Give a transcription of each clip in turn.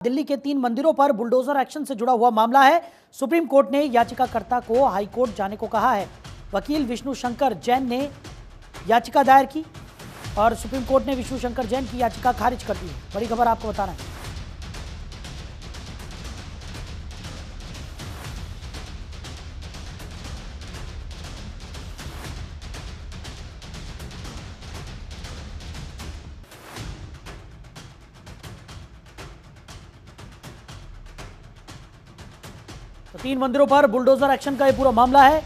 दिल्ली के 3 मंदिरों पर बुलडोजर एक्शन से जुड़ा हुआ मामला है। सुप्रीम कोर्ट ने याचिकाकर्ता को हाई कोर्ट जाने को कहा है। वकील विष्णु शंकर जैन ने याचिका दायर की और सुप्रीम कोर्ट ने विष्णु शंकर जैन की याचिका खारिज कर दी है। बड़ी खबर आपको बता रहे हैं। तो 3 मंदिरों पर बुलडोजर एक्शन का यह पूरा मामला है।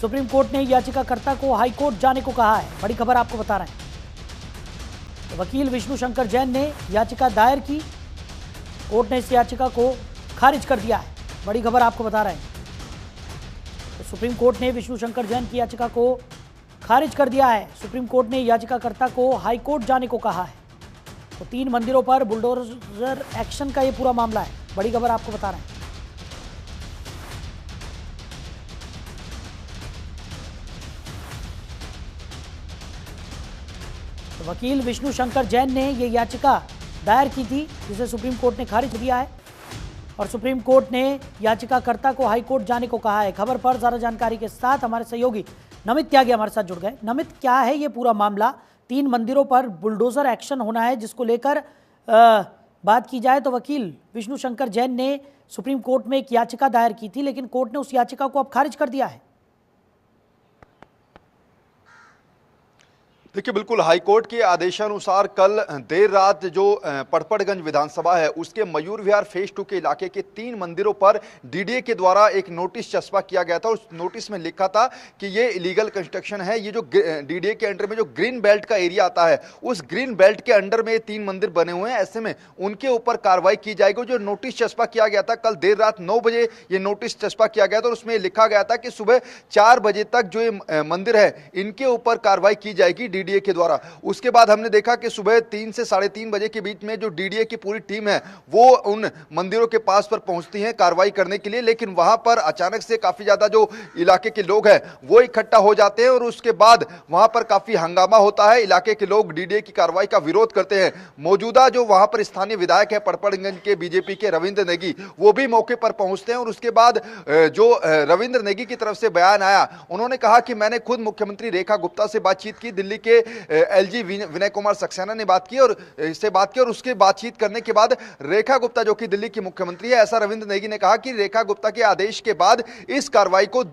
सुप्रीम कोर्ट ने याचिकाकर्ता को हाई कोर्ट जाने को कहा है। बड़ी खबर आपको बता रहे हैं। तो वकील विष्णु शंकर जैन ने याचिका दायर की, कोर्ट ने इस याचिका को खारिज कर दिया है। बड़ी खबर आपको बता रहे हैं। तो सुप्रीम कोर्ट ने विष्णु शंकर जैन की याचिका को खारिज कर दिया है। सुप्रीम कोर्ट ने याचिकाकर्ता को हाई कोर्ट जाने को कहा है। तो 3 मंदिरों पर बुलडोजर एक्शन का यह पूरा मामला है। बड़ी खबर आपको बता रहे हैं। तो वकील विष्णु शंकर जैन ने यह याचिका दायर की थी, जिसे सुप्रीम कोर्ट ने खारिज किया है और सुप्रीम कोर्ट ने याचिकाकर्ता को हाई कोर्ट जाने को कहा है। खबर पर ज्यादा जानकारी के साथ हमारे सहयोगी नमित त्यागी हमारे साथ जुड़ गए। नमित, क्या है ये पूरा मामला? 3 मंदिरों पर बुलडोजर एक्शन होना है, जिसको लेकर बात की जाए तो वकील विष्णु शंकर जैन ने सुप्रीम कोर्ट में एक याचिका दायर की थी, लेकिन कोर्ट ने उस याचिका को अब खारिज कर दिया है। देखिए, बिल्कुल हाईकोर्ट के आदेशानुसार कल देर रात जो पड़पड़गंज विधानसभा है उसके मयूर विहार फेज 2 के इलाके के 3 मंदिरों पर डीडीए के द्वारा एक नोटिस चस्पा किया गया था। उस नोटिस में लिखा था कि ये इलीगल कंस्ट्रक्शन है। ये जो डीडीए के अंडर में जो ग्रीन बेल्ट का एरिया आता है, उस ग्रीन बेल्ट के अंडर में 3 मंदिर बने हुए हैं। ऐसे में उनके ऊपर कार्रवाई की जाएगी। जो नोटिस चस्पा किया गया था कल देर रात 9 बजे ये नोटिस चस्पा किया गया था और उसमें लिखा गया था कि सुबह 4 बजे तक जो ये मंदिर है इनके ऊपर कार्रवाई की जाएगी डीडीए के द्वारा। उसके बाद हमने देखा कि सुबह 3 से 3:30 बजे के बीच में जो डीडीए की पूरी टीम है वो उन मंदिरों के पास पर पहुंचती है कार्रवाई करने के लिए, लेकिन वहां पर अचानक से काफी ज्यादा जो इलाके के लोग हैं वो इकट्ठा हो जाते हैं और उसके बाद वहां पर काफी हंगामा होता है। इलाके के लोग डीडीए की कार्रवाई का विरोध करते हैं। मौजूदा जो वहां पर स्थानीय विधायक है पड़पड़गंज के बीजेपी के रविंद्र नेगी, वो भी मौके पर पहुंचते हैं और उसके बाद जो रविंद्र नेगी की तरफ से बयान आया, उन्होंने कहा कि मैंने खुद मुख्यमंत्री रेखा गुप्ता से बातचीत की, दिल्ली के एलजी विनय कुमार सक्सेना ने बात की और इससे बात की और उसके बातचीत करने के बाद रेखा गुप्ता जो कि दिल्ली की मुख्यमंत्री है, ऐसा रविंद्र नेगी ने कहा कि रेखा गुप्ता के आदेश के बाद इस कार्रवाई को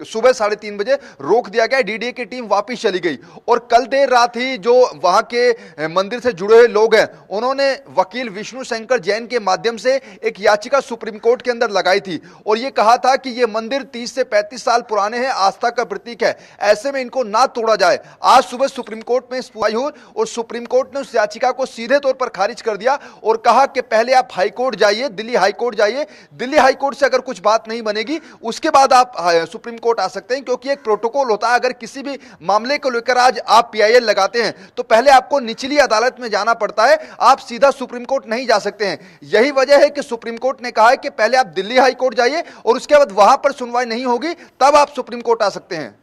सुबह 3:30 बजे रोक दिया गया। डीडीए की टीम वापस चली गई और कल देर रात ही जो वहां के मंदिर से जुड़े हुए लोग हैं उन्होंने वकील विष्णु शंकर जैन के माध्यम से एक याचिका सुप्रीम कोर्ट के अंदर लगाई थी और यह कहा था कि यह मंदिर 30 से 35 साल पुराने हैं, आस्था का प्रतीक है, ऐसे में इनको ना तोड़ा जाए। आज सुबह सुप्रीम कोर्ट में सुनवाई हुई और सुप्रीम कोर्ट ने उस याचिका को सीधे तौर पर खारिज कर दिया और कहा कि पहले आप हाई कोर्ट जाइए, दिल्ली हाई कोर्ट जाइए, दिल्ली हाई कोर्ट से अगर कुछ बात नहीं बनेगी उसके बाद आप सुप्रीम कोर्ट आ सकते हैं, क्योंकि एक प्रोटोकॉल होता है। अगर किसी भी मामले को लेकर आज आप पीआईएल लगाते हैं तो पहले आपको निचली अदालत में जाना पड़ता है, आप सीधा सुप्रीम कोर्ट नहीं जा सकते हैं। यही वजह है कि सुप्रीम कोर्ट ने कहा है कि पहले आप दिल्ली हाई कोर्ट जाइए और उसके बाद वहां पर सुनवाई नहीं होगी तब आप सुप्रीम कोर्ट आ सकते हैं।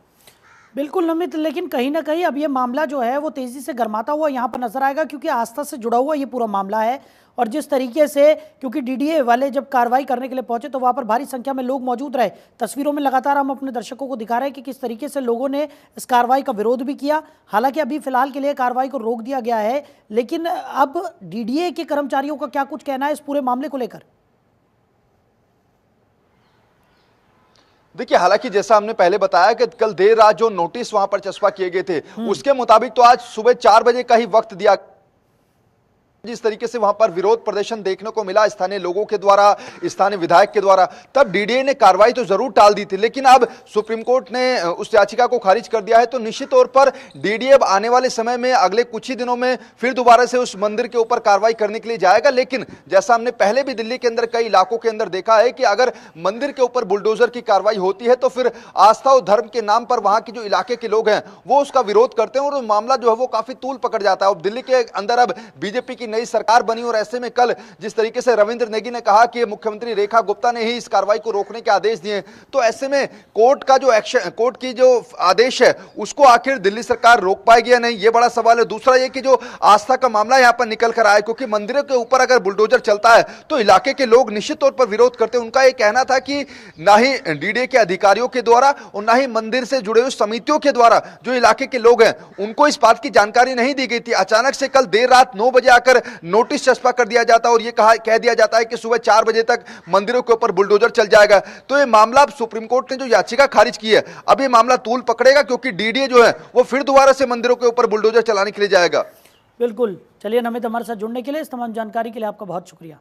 बिल्कुल नमित, लेकिन कहीं ना कहीं अब ये मामला जो है वो तेजी से गर्माता हुआ यहाँ पर नजर आएगा, क्योंकि आस्था से जुड़ा हुआ ये पूरा मामला है और जिस तरीके से, क्योंकि डीडीए वाले जब कार्रवाई करने के लिए पहुंचे तो वहां पर भारी संख्या में लोग मौजूद रहे। तस्वीरों में लगातार हम अपने दर्शकों को दिखा रहे हैं कि किस तरीके से लोगों ने इस कार्रवाई का विरोध भी किया। हालांकि अभी फिलहाल के लिए कार्रवाई को रोक दिया गया है, लेकिन अब डीडीए के कर्मचारियों का क्या कुछ कहना है इस पूरे मामले को लेकर? देखिए, हालांकि जैसा हमने पहले बताया कि कल देर रात जो नोटिस वहां पर चस्पा किए गए थे उसके मुताबिक तो आज सुबह 4 बजे का ही वक्त दिया। जिस तरीके से वहां पर विरोध प्रदर्शन देखने को मिला स्थानीय लोगों के द्वारा, स्थानीय विधायक के द्वारा, तब डीडीए ने कार्रवाई तो जरूर टाल दी थी, लेकिन अब सुप्रीम कोर्ट ने उस याचिका को खारिज कर दिया है। तो निश्चित तौर पर डीडीए अब आने वाले समय में अगले कुछ ही दिनों में फिर दोबारा से उस मंदिर के ऊपर कार्रवाई करने के लिए जाएगा। लेकिन जैसा हमने पहले भी दिल्ली के अंदर कई इलाकों के अंदर देखा है कि अगर मंदिर के ऊपर बुलडोजर की कार्रवाई होती है तो फिर आस्था और धर्म के नाम पर वहां के जो इलाके के लोग हैं वो उसका विरोध करते हैं और मामला जो है वो काफी तूल पकड़ जाता है। और दिल्ली के अंदर अब बीजेपी की नई सरकार बनी और ऐसे में कल जिस तरीके से रविंद्र नेगी ने कहा कि मुख्यमंत्री रेखा गुप्ता ने ही इस कार्रवाई को रोकने के आदेश दिए, तो ऐसे में कोर्ट का जो एक्शन, कोर्ट की जो आदेश है उसको आखिर दिल्ली सरकार रोक पाएगी या नहीं, ये बड़ा सवाल है। दूसरा ये कि जो आस्था का मामला यहाँ पर निकल कर आया, क्योंकि मंदिरों के ऊपर अगर बुलडोजर चलता है तो इलाके के लोग निश्चित तौर पर विरोध करते हैं। उनका ये कहना था कि ना ही डीडीए के अधिकारियों के द्वारा और ना ही मंदिर से जुड़े हुए समितियों के द्वारा जो इलाके के लोग हैं उनको इस बात की जानकारी नहीं दी गई थी। अचानक से कल देर रात 9 बजे आकर नोटिस चस्पा कर दिया जाता है और ये कह दिया जाता है कि सुबह 4 बजे तक मंदिरों के ऊपर बुलडोजर चल जाएगा। तो ये मामला अब सुप्रीम कोर्ट ने जो याचिका खारिज की है, अब ये मामला तूल पकड़ेगा, क्योंकि डीडीए जो है वो फिर दोबारा से मंदिरों के ऊपर बुलडोजर चलाने के लिए जाएगा। बिल्कुल। चलिए नमित, हमारे साथ जुड़ने के लिए, इस तमाम जानकारी के लिए आपका बहुत शुक्रिया।